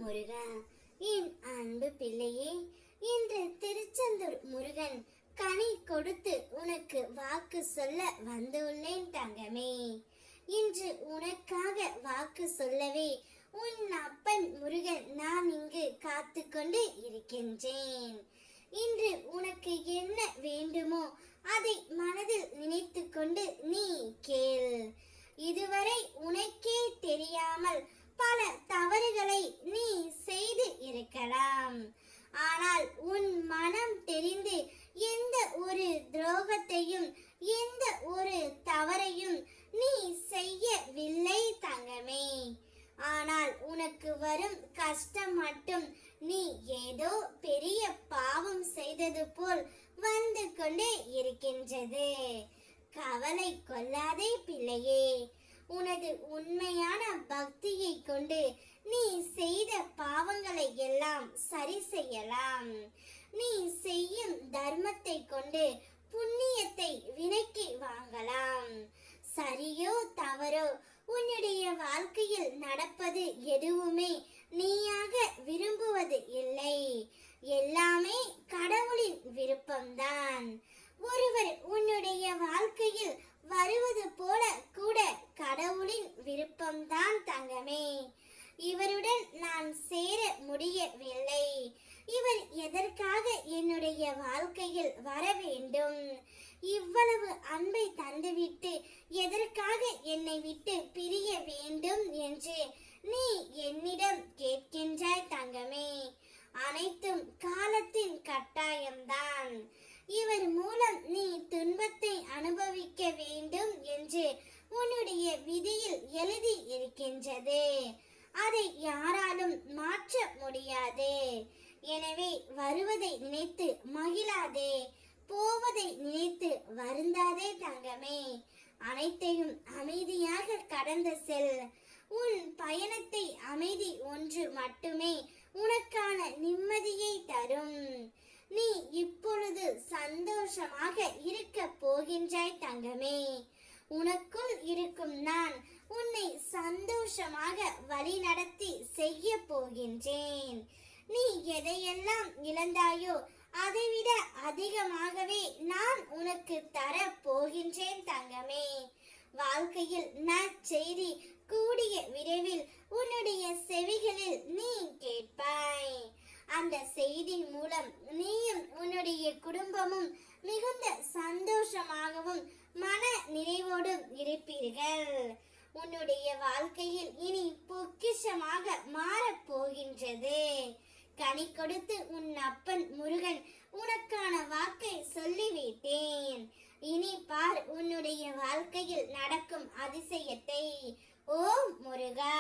முருகா, என் அன்பு பிள்ளையே, இன்று திருச்செந்தூர் முருகன் கனி கொடுத்து உனக்கு வாக்கு சொல்ல வந்துள்ளேன் தங்கமே. இன்று உனக்காக வாக்கு சொல்லவே உன் அப்பன் முருகன் நான் இங்கு காத்து கொண்டு இருக்கின்றேன். இன்று உனக்கு என்ன வேண்டுமோ அதை மனதில் நினைத்து கொண்டு நீ கேள். இதுவரை உனக்கே தெரியாமல் பல தவறுகளை நீ செய்து இருக்கலாம். ஆனால் உன் மனம் தெரிந்து எந்த ஒரு துரோகத்தையும் எந்த ஒரு தவறையும் நீ செய்யவில்லை தங்கமே. ஆனால் உனக்கு வரும் கஷ்டம் மட்டும் நீ ஏதோ பெரிய பாவம் செய்தது போல் வந்து கொண்டே இருக்கின்றது. கவலை கொள்ளாதே பிள்ளையே. உனது உண்மையான பக்தியை கொண்டு நீ செய்த பாவங்களை எல்லாம் சரி செய்யலாம். நீ செய்யும் தர்மத்தை கொண்டு புண்ணியத்தை விலைக்கு வாங்கலாம். சரியோ தவறோ உன்னுடைய வாழ்க்கையில் நடப்பது எதுவுமே நீயாக விரும்புவது இல்லை. எல்லாமே கடவுளின் விருப்பம்தான். ஒருவர் உன்னுடைய வாழ்க்கையில் வருவது போல கூட கடவுளின் விருப்பம்தான் தங்கமே. இவருடன் நான் சேர முடியவில்லை. இவர் எதற்காக என்னுடைய வாழ்க்கையில் வர வேண்டும்? இவ்வளவு அன்பை தந்துவிட்டு எதற்காக என்னை விட்டு பிரிய வேண்டும் என்று நீ என்னிடம் கேட்கின்றாய் தங்கமே. அனைத்தும் காலத்தின் கட்டாயம்தான். இவர் மூலம் நீ துன்பத்தை அனுபவிக்க வேண்டும் என்று உன்னுடைய விதியில் எழுதி இருக்கின்றது. அதை யாராலும் மாற்ற முடியாது. எனவே வருவதை நினைத்து மகிழாதே, போவதை நினைத்து வருந்தாதே தங்கமே. அனைத்தையும் அமைதியாக கடந்து செல். உன் பயணத்தை அமைதி ஒன்று மட்டுமே உனக்கான நிம்மதியை தரும். நீ இப்பொழுது சந்தோஷமாக இருக்க போகின்றாய் தங்கமே. உனக்குள் இருக்கும் நான் உன்னை சந்தோஷமாக வழி நடத்தி செய்ய போகின்றேன். நீ எதையெல்லாம் இழந்தாயோ அதைவிட அதிகமாகவே நான் உனக்கு தர போகின்றேன் தங்கமே. வாழ்க்கையில் நற்செய்தி கூடிய விரைவில் உன்னுடைய செவிகளில் நீ கேட்பாய். அந்த செய்தி மூலம் நீயும் உன்னுடைய குடும்பமும் மிகுந்த சந்தோஷமாகவும் மன நிறைவோடும் இருப்பீர்கள். உன்னுடைய வாழ்க்கையில் இனி பொக்கிஷமாக மாறப் போகின்றது. கனி கொடுத்து உன் அப்பன் முருகன் உனக்கான வாக்கை சொல்லிவிட்டேன். இனி பார் உன்னுடைய வாழ்க்கையில் நடக்கும் அதிசயத்தை. ஓம் முருகா.